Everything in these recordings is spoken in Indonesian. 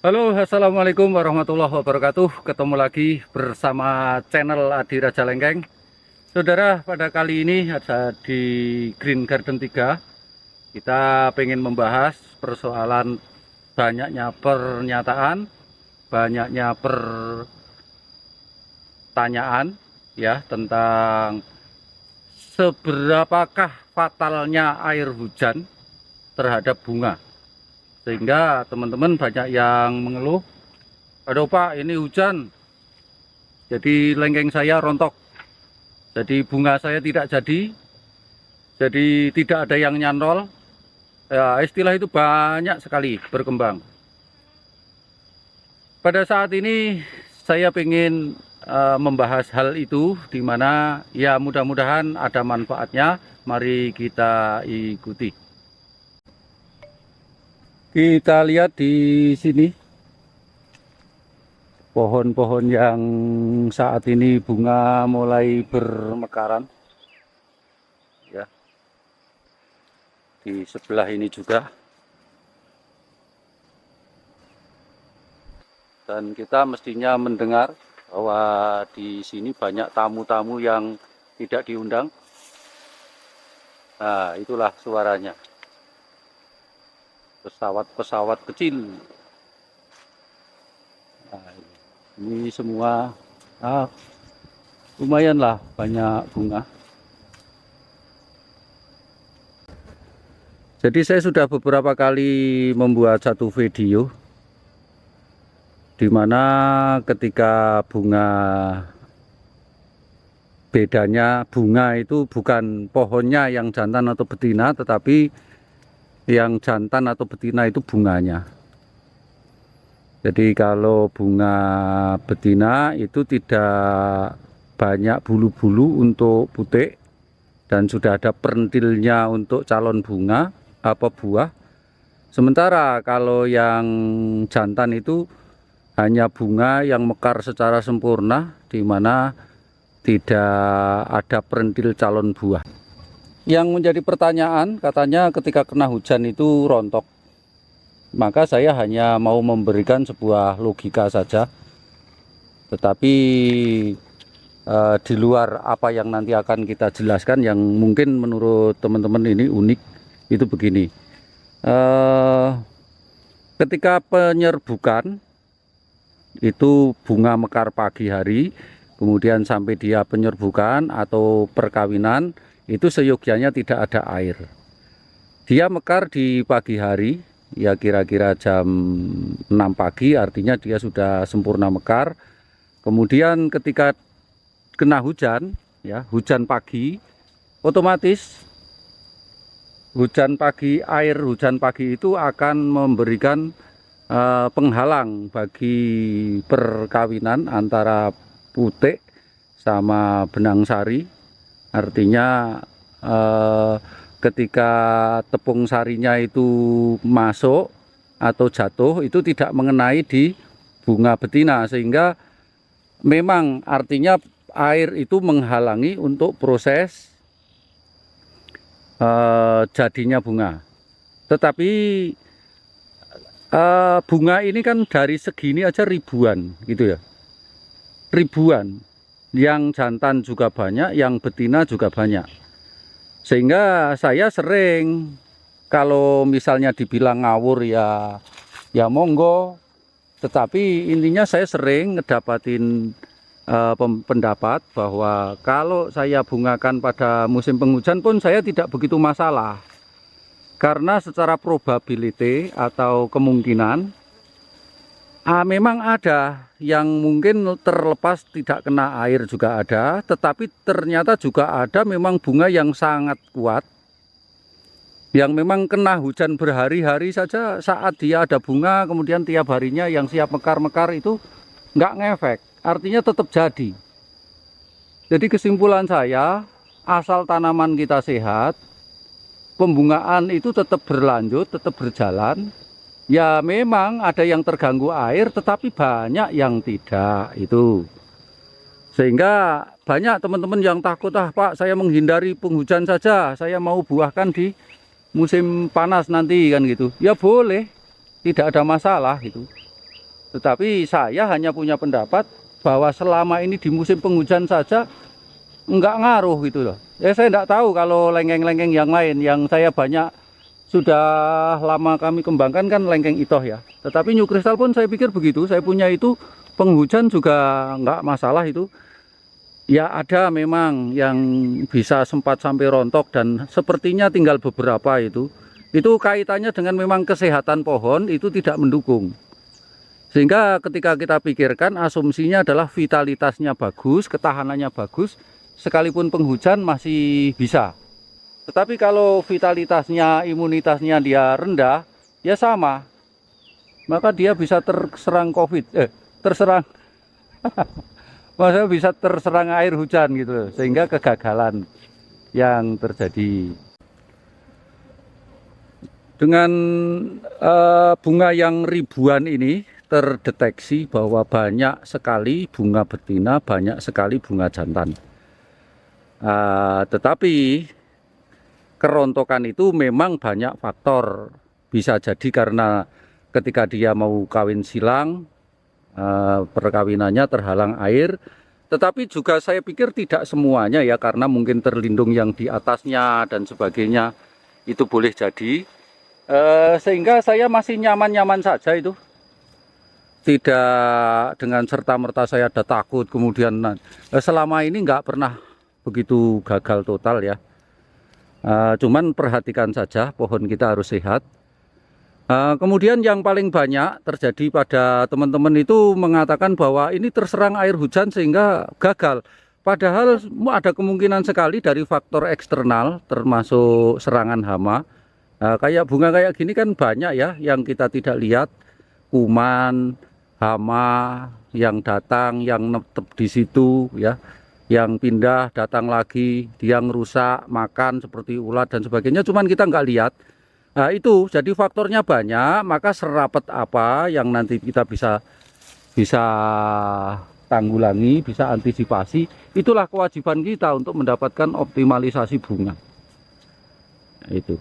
Halo, assalamualaikum warahmatullahi wabarakatuh. Ketemu lagi bersama channel Adi Raja Lengkeng. Saudara, pada kali ini ada di Green Garden 3. Kita pengen membahas persoalan banyaknya pernyataan, banyaknya pertanyaan ya tentang seberapakah fatalnya air hujan terhadap bunga. Sehingga teman-teman banyak yang mengeluh, aduh Pak, ini hujan jadi lengkeng saya rontok, jadi bunga saya tidak jadi tidak ada yang nyantol ya. Istilah itu banyak sekali berkembang. Pada saat ini saya ingin membahas hal itu, di mana ya mudah-mudahan ada manfaatnya. Mari kita ikuti. Kita lihat di sini pohon-pohon yang saat ini bunga mulai bermekaran ya. Di sebelah ini juga. Dan kita mestinya mendengar bahwa di sini banyak tamu-tamu yang tidak diundang. Nah, itulah suaranya. Pesawat-pesawat kecil. Nah, ini semua lumayanlah banyak bunga. Jadi saya sudah beberapa kali membuat satu video di mana ketika bunga, bedanya bunga itu bukan pohonnya yang jantan atau betina, tetapi yang jantan atau betina itu bunganya. Jadi kalau bunga betina itu tidak banyak bulu-bulu untuk putik dan sudah ada perintilnya untuk calon bunga apa buah. Sementara kalau yang jantan itu hanya bunga yang mekar secara sempurna, di mana tidak ada perintil calon buah. Yang menjadi pertanyaan, katanya ketika kena hujan itu rontok. Maka saya hanya mau memberikan sebuah logika saja. Tetapi di luar apa yang nanti akan kita jelaskan, yang mungkin menurut teman-teman ini unik, itu begini. Ketika penyerbukan, itu bunga mekar pagi hari, kemudian sampai dia penyerbukan atau perkawinan, itu seyogianya tidak ada air. Dia mekar di pagi hari, ya kira-kira jam 6 pagi, artinya dia sudah sempurna mekar. Kemudian ketika kena hujan, ya hujan pagi, otomatis air hujan pagi itu akan memberikan penghalang bagi perkawinan antara putik sama benang sari. Artinya ketika tepung sarinya itu masuk atau jatuh, itu tidak mengenai di bunga betina, sehingga memang artinya air itu menghalangi untuk proses jadinya bunga. Tetapi bunga ini kan dari segini aja ribuan gitu ya, ribuan. Yang jantan juga banyak, yang betina juga banyak. Sehingga saya sering, kalau misalnya dibilang ngawur ya monggo. Tetapi intinya saya sering ngedapatin pendapat bahwa kalau saya bungakan pada musim penghujan pun saya tidak begitu masalah. Karena secara probability atau kemungkinan, memang ada yang mungkin terlepas tidak kena air juga ada, tetapi ternyata juga ada memang bunga yang sangat kuat, yang memang kena hujan berhari-hari saja, saat dia ada bunga, kemudian tiap harinya yang siap mekar-mekar itu nggak ngefek, artinya tetap jadi. Jadi kesimpulan saya, asal tanaman kita sehat, pembungaan itu tetap berlanjut, tetap berjalan. Ya memang ada yang terganggu air, tetapi banyak yang tidak itu. Sehingga banyak teman-teman yang takut, Pak, saya menghindari penghujan saja, saya mau buahkan di musim panas nanti kan gitu. Ya boleh, tidak ada masalah gitu. Tetapi saya hanya punya pendapat bahwa selama ini di musim penghujan saja enggak ngaruh gitu loh. Ya saya enggak tahu kalau lengkeng-lengkeng yang lain yang saya banyak sudah lama kami kembangkan kan lengkeng itoh ya. Tetapi New Crystal pun saya pikir begitu. Saya punya itu penghujan juga enggak masalah itu. Ya ada memang yang bisa sempat sampai rontok dan sepertinya tinggal beberapa itu. Itu kaitannya dengan memang kesehatan pohon itu tidak mendukung. Sehingga ketika kita pikirkan asumsinya adalah vitalitasnya bagus, ketahanannya bagus, sekalipun penghujan masih bisa. Tetapi kalau vitalitasnya, imunitasnya dia rendah, ya sama. Maka dia bisa terserang terserang, maksudnya bisa terserang air hujan gitu, sehingga kegagalan yang terjadi. Dengan bunga yang ribuan ini, terdeteksi bahwa banyak sekali bunga betina, banyak sekali bunga jantan. Tetapi kerontokan itu memang banyak faktor. Bisa jadi karena ketika dia mau kawin silang, perkawinannya terhalang air. Tetapi juga saya pikir tidak semuanya ya, karena mungkin terlindung yang di atasnya dan sebagainya. Itu boleh jadi. Sehingga saya masih nyaman-nyaman saja itu. Tidak dengan serta-merta saya ada takut kemudian selama ini nggak pernah begitu gagal total ya. Cuman perhatikan saja pohon kita harus sehat. Kemudian yang paling banyak terjadi pada teman-teman itu mengatakan bahwa ini terserang air hujan sehingga gagal. Padahal ada kemungkinan sekali dari faktor eksternal termasuk serangan hama. Kayak bunga kayak gini kan banyak ya yang kita tidak lihat, kuman, hama yang datang, yang netep di situ ya, yang pindah datang lagi, dia ngerusak, makan seperti ulat dan sebagainya, cuman kita nggak lihat. Nah itu jadi faktornya banyak, maka serapet apa yang nanti kita bisa tanggulangi, bisa antisipasi, itulah kewajiban kita untuk mendapatkan optimalisasi bunga. Nah, itu.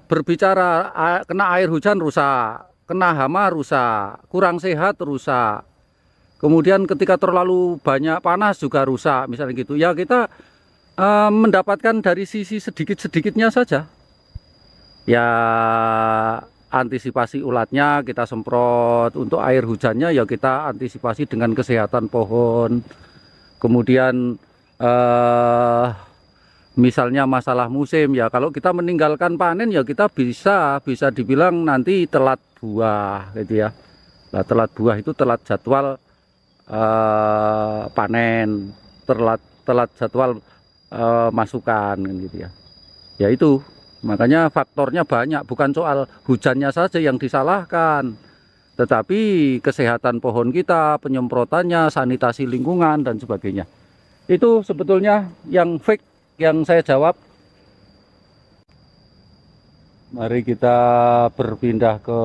Berbicara kena air hujan rusak, kena hama rusak, kurang sehat rusak. Kemudian ketika terlalu banyak panas juga rusak, misalnya gitu. Ya kita mendapatkan dari sisi sedikit-sedikitnya saja. Ya antisipasi ulatnya kita semprot, untuk air hujannya ya kita antisipasi dengan kesehatan pohon. Kemudian misalnya masalah musim ya, kalau kita meninggalkan panen ya kita bisa dibilang nanti telat buah gitu ya. Nah, telat buah itu telat jadwal panen, telat jadwal masukan gitu ya. Ya itu makanya faktornya banyak, bukan soal hujannya saja yang disalahkan, tetapi kesehatan pohon kita, penyemprotannya, sanitasi lingkungan dan sebagainya. Itu sebetulnya yang fake yang saya jawab. Mari kita berpindah ke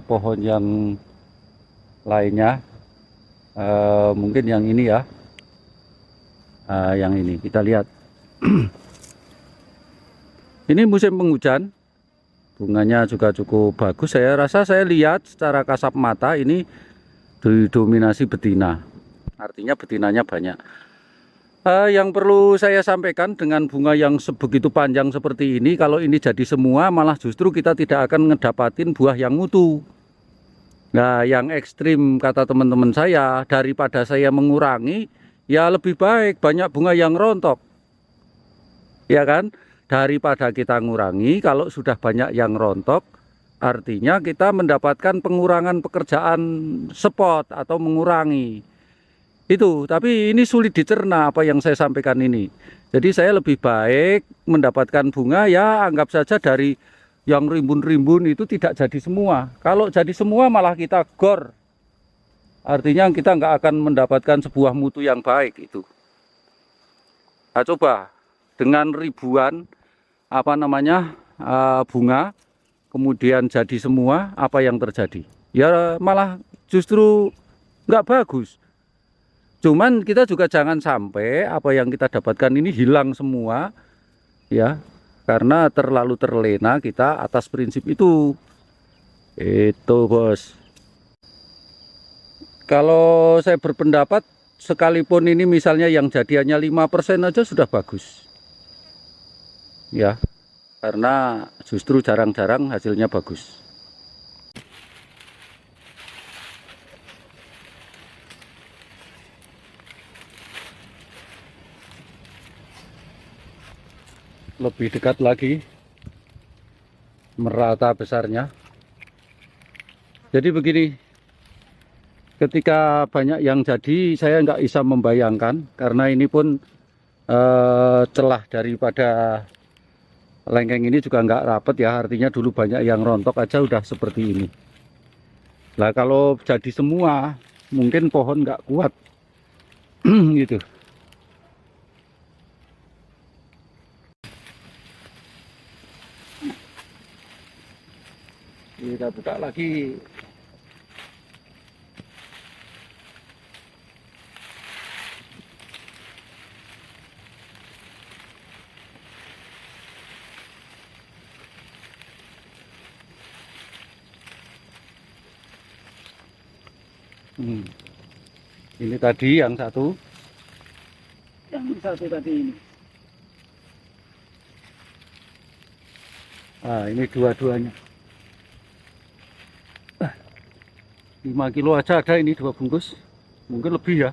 pohon yang lainnya. Mungkin yang ini ya. Yang ini kita lihat. Ini musim penghujan, bunganya juga cukup bagus. Saya rasa saya lihat secara kasat mata ini didominasi betina. Artinya betinanya banyak. Yang perlu saya sampaikan dengan bunga yang sebegitu panjang seperti ini, kalau ini jadi semua malah justru kita tidak akan ngedapatin buah yang mutu. Nah, yang ekstrim kata teman-teman saya, daripada saya mengurangi, ya lebih baik banyak bunga yang rontok. Ya kan? Daripada kita ngurangi, kalau sudah banyak yang rontok, artinya kita mendapatkan pengurangan pekerjaan spot atau mengurangi. Itu, tapi ini sulit dicerna apa yang saya sampaikan ini. Jadi saya lebih baik mendapatkan bunga ya anggap saja dari yang rimbun-rimbun itu tidak jadi semua. Kalau jadi semua malah kita gor. Artinya kita nggak akan mendapatkan sebuah mutu yang baik itu. Nah, coba dengan ribuan bunga kemudian jadi semua, apa yang terjadi? Ya malah justru nggak bagus. Cuman kita juga jangan sampai apa yang kita dapatkan ini hilang semua ya, karena terlalu terlena kita atas prinsip itu. Itu bos. Kalau saya berpendapat, sekalipun ini misalnya yang jadiannya 5% aja sudah bagus. Ya, karena justru jarang-jarang hasilnya bagus. Lebih dekat lagi, merata besarnya. Jadi begini, ketika banyak yang jadi, saya nggak bisa membayangkan, karena ini pun celah daripada lengkeng ini juga nggak rapet ya, artinya dulu banyak yang rontok aja udah seperti ini. Nah kalau jadi semua, mungkin pohon nggak kuat, gitu. Kita buka lagi. Ini tadi yang satu tadi ini. Nah, ini dua-duanya. 5 kilo aja ada ini 2 bungkus, mungkin lebih ya.